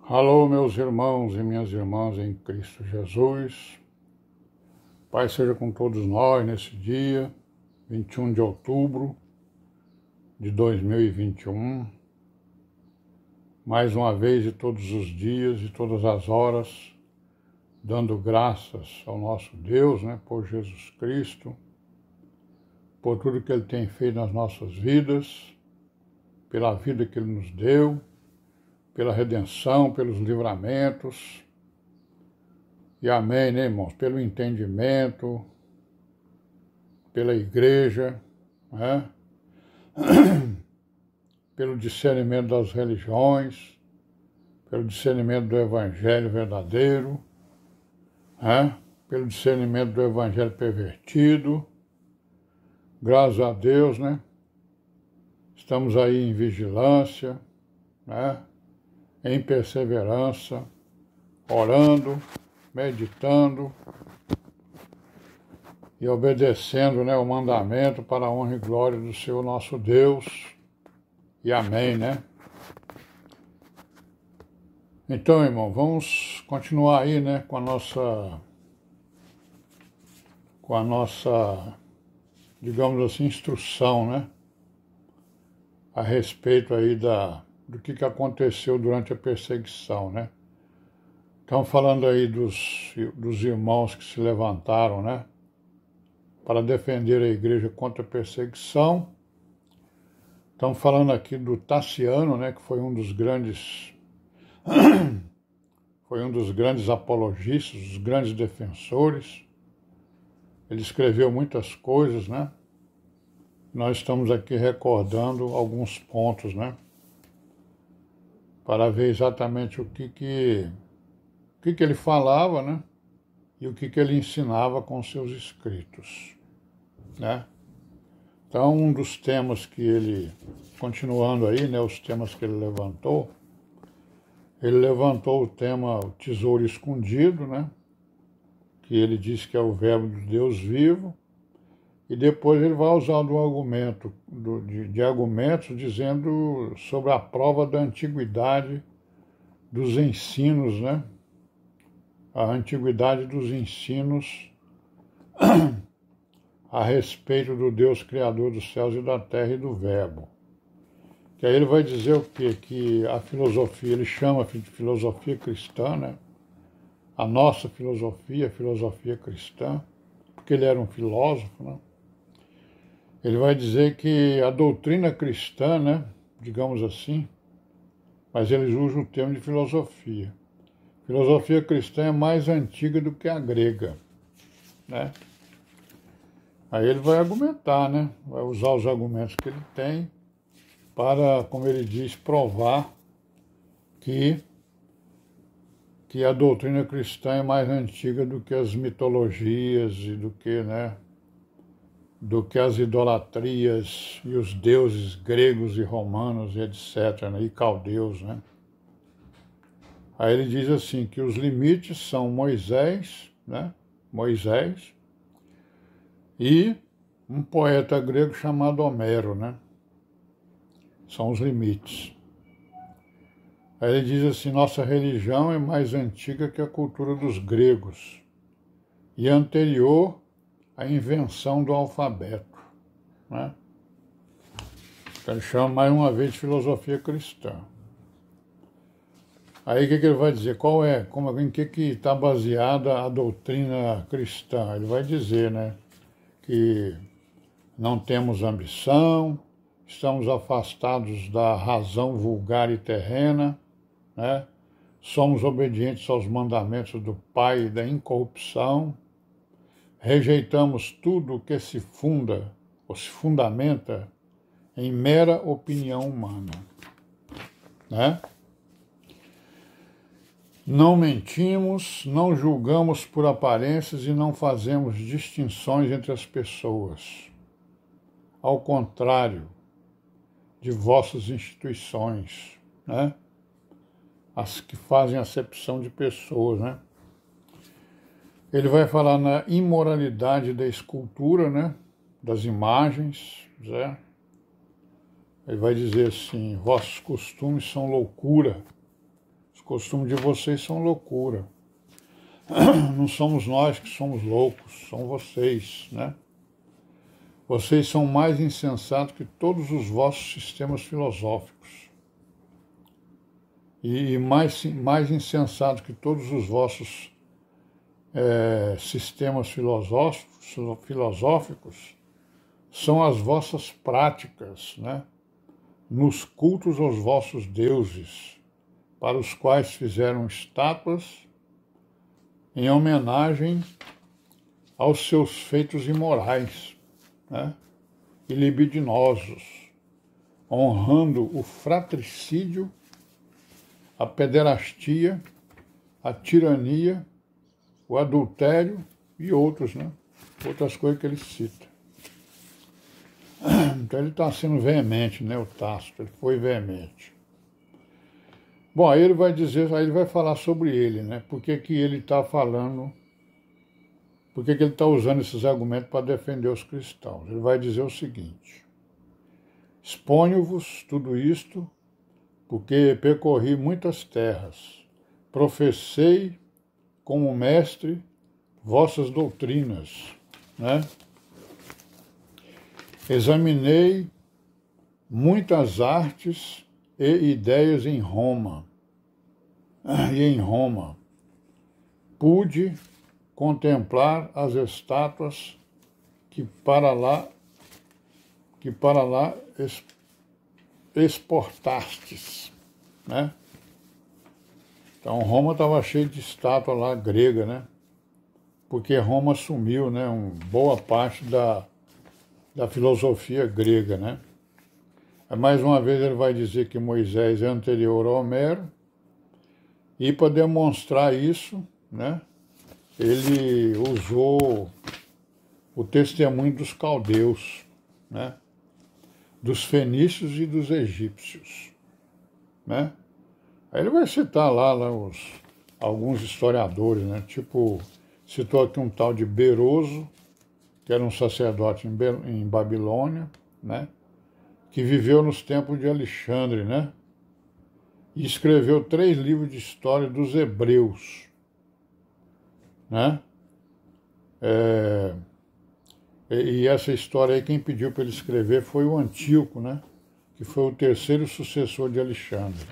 Alô, meus irmãos e minhas irmãs em Cristo Jesus. Pai seja com todos nós nesse dia, 21 de outubro de 2021. Mais uma vez, de todos os dias e todas as horas, dando graças ao nosso Deus, por Jesus Cristo, por tudo que Ele tem feito nas nossas vidas, pela vida que Ele nos deu, pela redenção, pelos livramentos. E amém, irmãos? Pelo entendimento, pela igreja, pelo discernimento das religiões, pelo discernimento do evangelho verdadeiro, pelo discernimento do evangelho pervertido. Graças a Deus, Estamos aí em vigilância, em perseverança, orando, meditando e obedecendo o mandamento para a honra e glória do Senhor nosso Deus. E amém, Então, irmão, vamos continuar aí, com a nossa, digamos assim, instrução, a respeito aí do que aconteceu durante a perseguição, Estamos falando aí dos irmãos que se levantaram, para defender a igreja contra a perseguição. Estamos falando aqui do Tassiano, que foi um dos grandes apologistas, dos grandes defensores. Ele escreveu muitas coisas, Nós estamos aqui recordando alguns pontos, para ver exatamente o que ele falava, e o que ele ensinava com seus escritos, Então, um dos temas que ele, continuando aí, os temas que ele levantou o tema o tesouro escondido, que ele diz que é o verbo de Deus vivo, e depois ele vai usar de argumentos dizendo sobre a prova da antiguidade dos ensinos, A antiguidade dos ensinos a respeito do Deus Criador dos céus e da terra e do Verbo. Que aí ele vai dizer o quê? Que a filosofia, ele chama de filosofia cristã, A nossa filosofia, a filosofia cristã, porque ele era um filósofo, Ele vai dizer que a doutrina cristã, digamos assim, mas eles usam o termo de filosofia. Filosofia cristã é mais antiga do que a grega, Aí ele vai argumentar, Vai usar os argumentos que ele tem para, como ele diz, provar que a doutrina cristã é mais antiga do que as mitologias e do que as idolatrias e os deuses gregos e romanos e etc., e caldeus, Aí ele diz assim, que os limites são Moisés, Moisés, e um poeta grego chamado Homero, São os limites. Aí ele diz assim, nossa religião é mais antiga que a cultura dos gregos e anterior à invenção do alfabeto, Então ele chama mais uma vez de filosofia cristã. Aí o que ele vai dizer? Em que está baseada a doutrina cristã? Ele vai dizer, que não temos ambição, estamos afastados da razão vulgar e terrena, Somos obedientes aos mandamentos do Pai e da incorrupção, rejeitamos tudo que se funda ou se fundamenta em mera opinião humana, Não mentimos, não julgamos por aparências e não fazemos distinções entre as pessoas. Ao contrário de vossas instituições, As que fazem acepção de pessoas, Ele vai falar na imoralidade da escultura, Das imagens, Ele vai dizer assim, vossos costumes são loucura. Os costumes de vocês são loucura. Não somos nós que somos loucos, são vocês, né? Vocês são mais insensatos que todos os vossos sistemas filosóficos. E mais insensatos que todos os vossos sistemas filosóficos são as vossas práticas, né? Nos cultos aos vossos deuses, para os quais fizeram estátuas em homenagem aos seus feitos imorais, né? E libidinosos, honrando o fratricídio, a pederastia, a tirania, o adultério e outros, né? Outras coisas que ele cita. Então ele está sendo veemente, né? O Tácito, ele foi veemente. Bom, aí ele vai dizer, aí ele vai falar sobre ele, né? Por que ele está falando, por que ele está usando esses argumentos para defender os cristãos. Ele vai dizer o seguinte: exponho-vos tudo isto, porque percorri muitas terras, professei como mestre vossas doutrinas, né? Examinei muitas artes e ideias em Roma. E em Roma pude contemplar as estátuas que para lá exportastes, né? Então Roma estava cheia de estátua lá grega, né? Porque Roma assumiu, né, boa parte da filosofia grega, né? Mais uma vez ele vai dizer que Moisés é anterior a Homero, e para demonstrar isso, né, ele usou o testemunho dos caldeus, né, dos fenícios e dos egípcios, né? Aí ele vai citar lá alguns historiadores, né? Tipo, citou aqui um tal de Beroso, que era um sacerdote em Babilônia, né? Que viveu nos tempos de Alexandre, né? E escreveu 3 livros de história dos hebreus, né? E essa história aí, quem pediu para ele escrever foi o Antíoco, né? Que foi o 3º sucessor de Alexandre,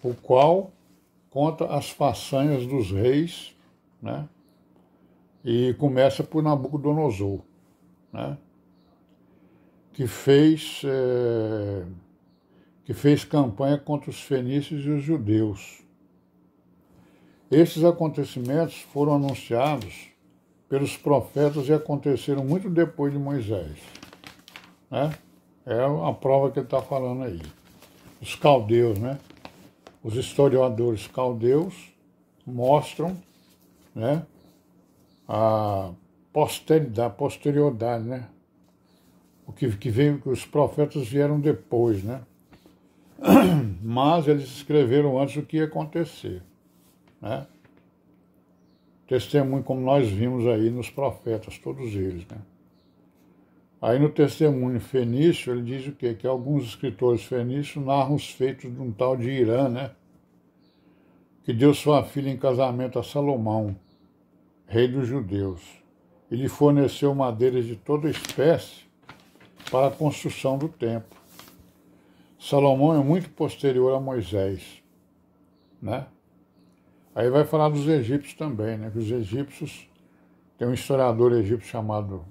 o qual conta as façanhas dos reis, né? E começa por Nabucodonosor, né? Que fez campanha contra os fenícios e os judeus. Esses acontecimentos foram anunciados pelos profetas e aconteceram muito depois de Moisés, né? É a prova que ele está falando aí. Os caldeus, né? Os historiadores caldeus mostram, né, a posterioridade, né? O que veio, que os profetas vieram depois, né? Mas eles escreveram antes o que ia acontecer, né? Testemunho, como nós vimos aí nos profetas, todos eles, né? Aí no testemunho fenício ele diz o quê? Que alguns escritores fenícios narram os feitos de um tal de Irã, né? Que deu sua filha em casamento a Salomão, rei dos judeus, e lhe forneceu madeiras de toda espécie para a construção do templo. Salomão é muito posterior a Moisés, né? Aí vai falar dos egípcios também, né? Que os egípcios, tem um historiador egípcio chamado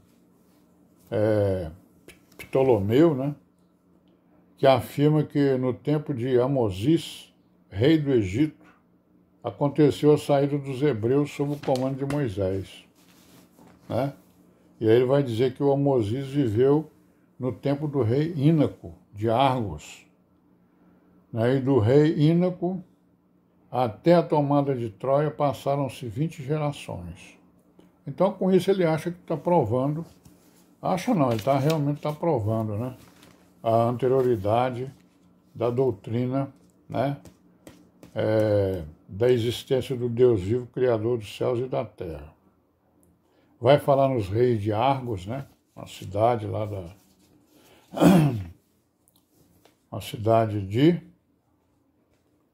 Ptolomeu, né? Que afirma que no tempo de Amozis, rei do Egito, aconteceu a saída dos hebreus sob o comando de Moisés, né? E aí ele vai dizer que o Amozis viveu no tempo do rei Ínaco, de Argos, né? E do rei Ínaco até a tomada de Troia passaram-se 20 gerações. Então, com isso, ele acha que está provando, ele realmente está provando, né, a anterioridade da doutrina, né, da existência do Deus vivo, Criador dos céus e da terra. Vai falar nos reis de Argos, né, uma cidade lá uma cidade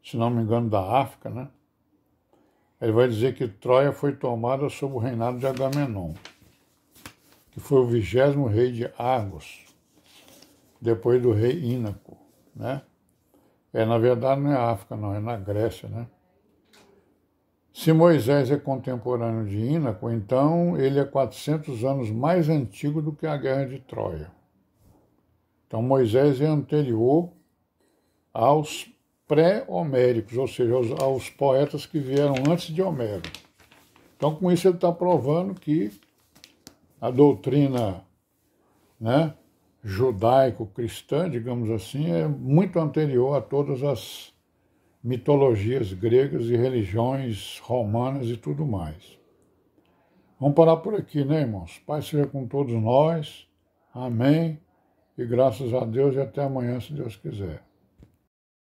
se não me engano, da África, né? Ele vai dizer que Troia foi tomada sob o reinado de Agamenon, que foi o 20º rei de Argos, depois do rei Ínaco, né? Na verdade não é África, não, é na Grécia, né? Se Moisés é contemporâneo de Ínaco, então ele é 400 anos mais antigo do que a Guerra de Troia. Então Moisés é anterior aos pré-homéricos, ou seja, aos poetas que vieram antes de Homero. Então com isso ele está provando que a doutrina, né, judaico-cristã, digamos assim, é muito anterior a todas as mitologias gregas e religiões romanas e tudo mais. Vamos parar por aqui, né, irmãos? Pai seja com todos nós. Amém. E graças a Deus e até amanhã, se Deus quiser.